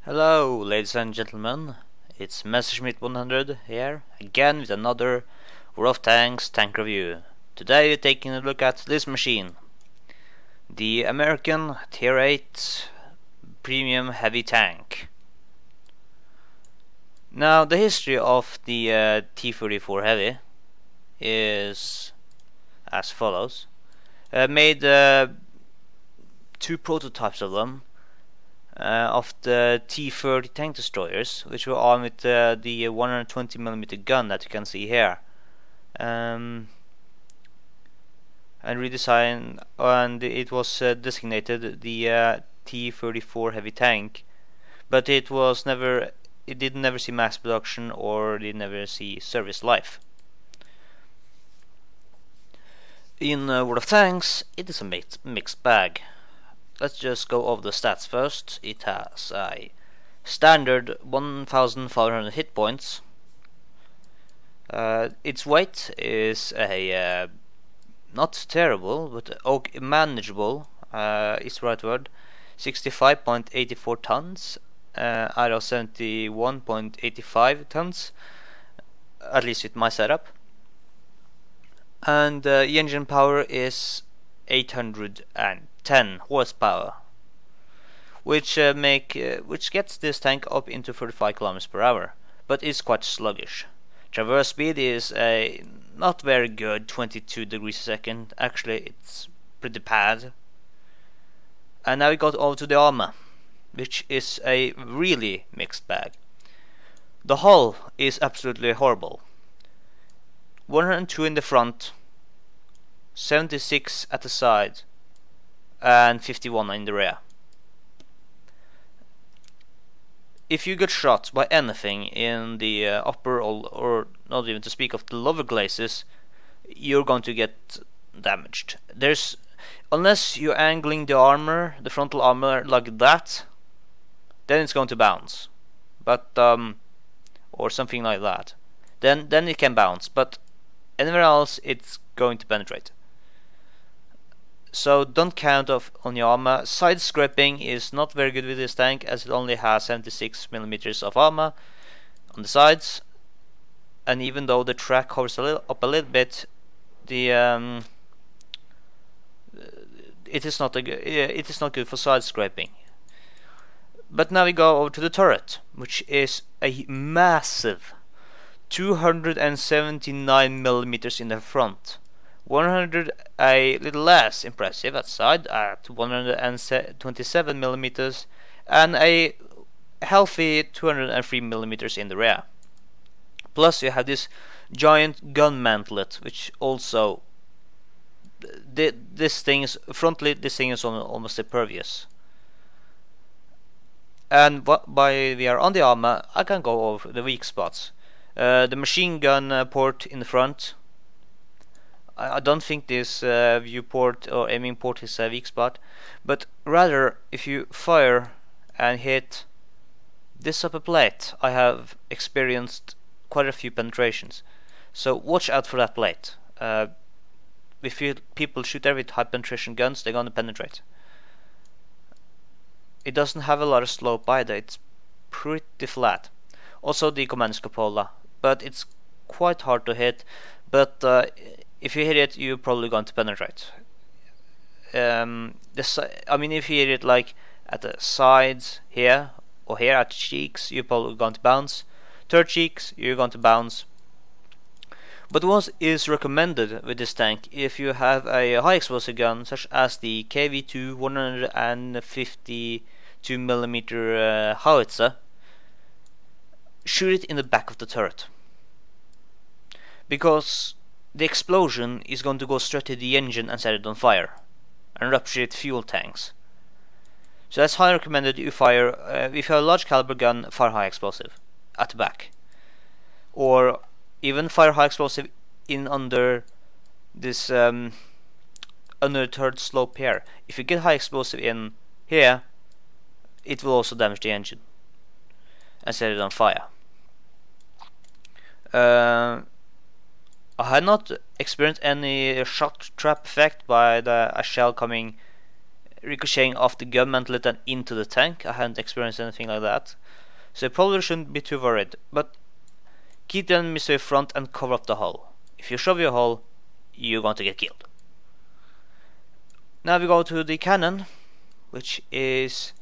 Hello, ladies and gentlemen. It's Messerschmitt 100 here, again with another World of Tanks tank review. Today we're taking a look at this machine, the American Tier 8 Premium Heavy Tank. Now, the history of the T34 Heavy is as follows. Made two prototypes of them. Of the T-30 tank destroyers, which were armed with the 120mm gun that you can see here, and redesigned, and it was designated the T-34 heavy tank, but it did never see mass production or did never see service life. In World of Tanks, it is a mixed bag. Let's just go over the stats first. It has a standard 1500 hit points. Its weight is a not terrible, but manageable is the right word. 65.84 tons out of 71.85 tons, at least with my setup. And the engine power is 810 horsepower, which gets this tank up into 35 kilometers per hour, but is quite sluggish. Traverse speed is a not very good 22 degrees a second. Actually, it's pretty bad. And now we got over to the armor, which is a really mixed bag. The hull is absolutely horrible. 102 in the front, 76 at the side, and 51 in the rear. If you get shot by anything in the upper or not even to speak of the lower glacis, you're going to get damaged. Unless you're angling the armor, the frontal armor like that, then it's going to bounce. But or something like that. Then it can bounce, but anywhere else it's going to penetrate. So don't count on your armor. Side scraping is not very good with this tank, as it only has 76mm of armor on the sides, and even though the track hovers up a little bit, it is not good for side scraping. But now we go over to the turret, which is a massive 279mm in the front. 100 a little less impressive at side at 127mm, and a healthy 203mm in the rear. Plus you have this giant gun mantlet, which also this thing is almost impervious. And we are on the armor, I can go over the weak spots. The machine gun port in the front. I don't think this viewport or aiming port is a weak spot, but rather if you fire and hit this upper plate, I have experienced quite a few penetrations. So watch out for that plate. If people shoot there with high penetration guns, they're going to penetrate. It doesn't have a lot of slope either, it's pretty flat. Also the command cupola, but it's quite hard to hit, but if you hit it, you're probably going to penetrate. I mean, if you hit it like at the sides here, or here at the cheeks, you're probably going to bounce. Third cheeks, you're going to bounce. But what is recommended with this tank, if you have a high explosive gun, such as the KV2 152mm howitzer, shoot it in the back of the turret. Because the explosion is going to go straight to the engine and set it on fire, and rupture its fuel tanks. So that's highly recommended you fire, if you have a large caliber gun, fire high explosive at the back. Or even fire high explosive in under this under the third slope here. If you get high explosive in here, it will also damage the engine and set it on fire. I had not experienced any shock trap effect by a shell coming ricocheting off the gun mantlet and into the tank. I hadn't experienced anything like that, so you probably shouldn't be too worried. But keep the enemies to your front and cover up the hull. If you shove your hull, you're going to get killed. Now we go to the cannon, which is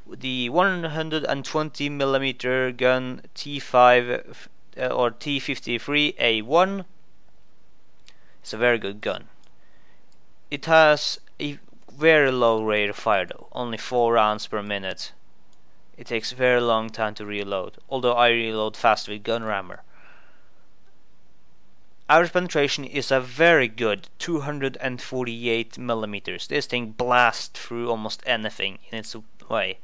the 120mm gun T5 or T53A1. It's a very good gun. It has a very low rate of fire though, only 4 rounds per minute. It takes a very long time to reload, although I reload fast with gun rammer. Average penetration is a very good 248mm. This thing blasts through almost anything in its way.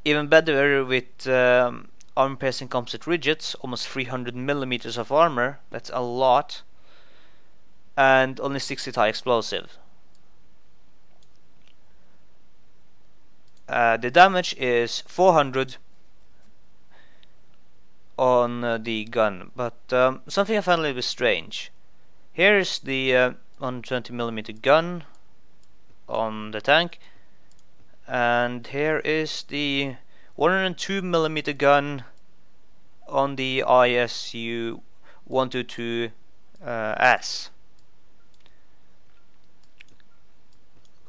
Even better with armor piercing composite rigids, almost 300mm of armor. That's a lot. And only 60 tie explosive. The damage is 400 on the gun, but something I found a little bit strange. Here is the 120mm gun on the tank, and here is the 102mm gun on the ISU 122S.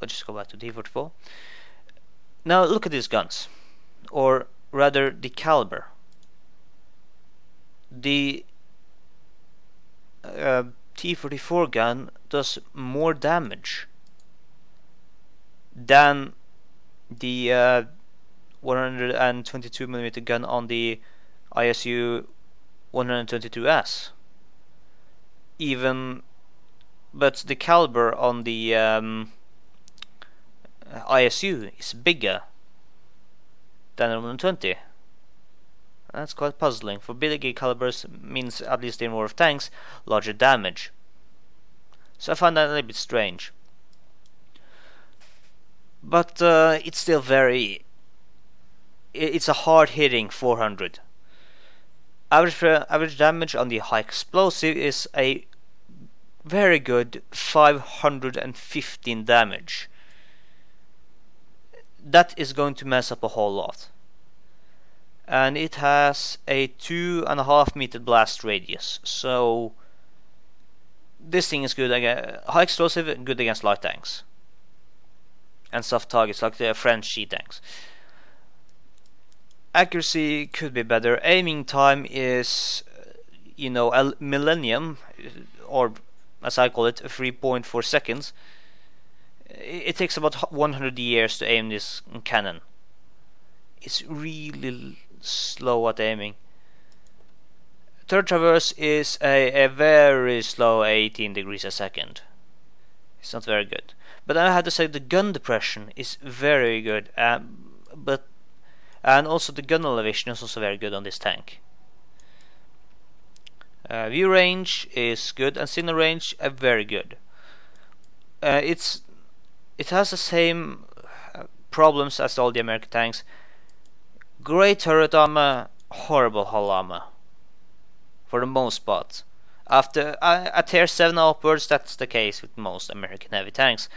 I'll just go back to T34. Now look at these guns, or rather the caliber. The T34 gun does more damage than the 122mm gun on the ISU 122S. But the caliber on the ISU is bigger than the 120. That's quite puzzling. For bigger calibers means, at least in War of Tanks, larger damage. So I find that a little bit strange. But it's still it's a hard-hitting 400. Average damage on the high explosive is a very good 515 damage. That is going to mess up a whole lot. And it has a 2.5 meter blast radius, so this thing is good against high explosive, good against light tanks and soft targets like the French G tanks. Accuracy could be better. Aiming time is, a millennium, or as I call it, 3.4 seconds. It takes about 100 years to aim this cannon. It's really slow at aiming. Third traverse is a very slow 18 degrees a second. It's not very good. But I have to say the gun depression is very good. And also the gun elevation is also very good on this tank. View range is good, and signal range very good. It has the same problems as all the American tanks. Great turret armor, horrible hull armor, for the most part. After at tier 7 upwards, that's the case with most American heavy tanks,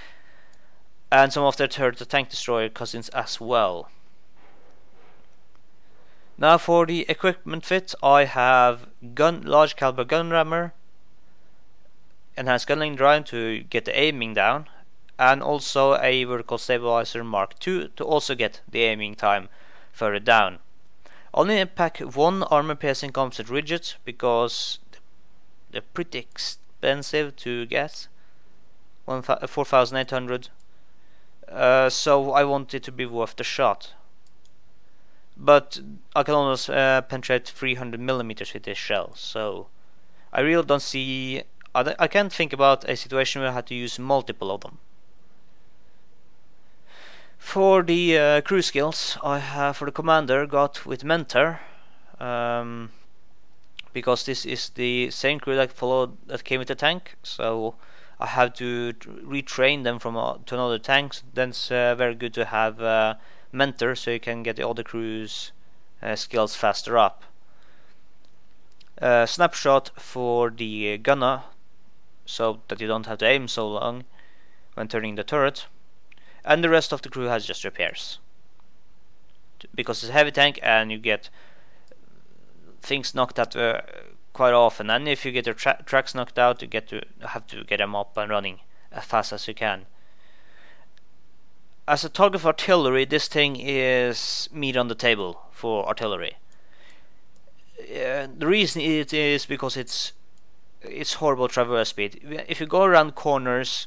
and some of their turret to tank destroyer cousins as well. Now for the equipment fit, I have large caliber gun rammer, enhanced gunning drive to get the aiming down, and also a vertical stabilizer Mark II to also get the aiming time further down. Only pack one armor piercing composite rigid because they're pretty expensive to get, 4,800. So I want it to be worth the shot. But I can almost penetrate 300mm with this shell, so I really don't see. I can't think about a situation where I had to use multiple of them. For the crew skills, I have for the commander got with mentor, because this is the same crew that came with the tank, so I have to retrain them from to another tank. So then it's very good to have mentor, so you can get the other crew's skills faster up. Snapshot for the gunner, so that you don't have to aim so long when turning the turret. and the rest of the crew has just repairs. Because it's a heavy tank and you get things knocked out quite often, and if you get your tracks knocked out, you have to get them up and running as fast as you can. As a target for artillery, this thing is meat on the table for artillery. The reason it is because it's horrible traverse speed. If you go around corners,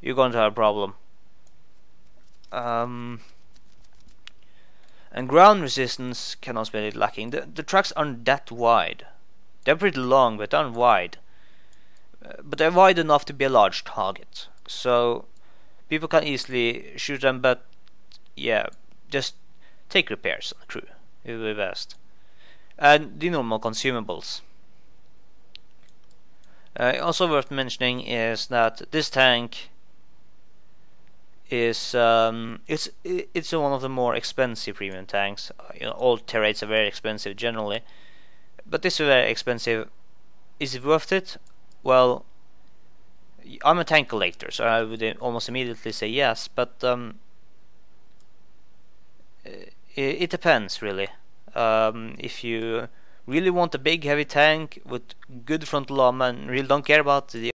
you're going to have a problem. And ground resistance can also be lacking. The tracks aren't that wide. They're pretty long, but aren't wide. But they're wide enough to be a large target. So people can easily shoot them, but yeah, just take repairs on the crew. It will be best. And the normal consumables. Also worth mentioning is that this tank is it's one of the more expensive premium tanks. All teir 8s are very expensive generally, but this is very expensive. Is it worth it? Well, I'm a tank collector, so I would almost immediately say yes, but it depends really. If you really want a big heavy tank with good frontal armor and really don't care about the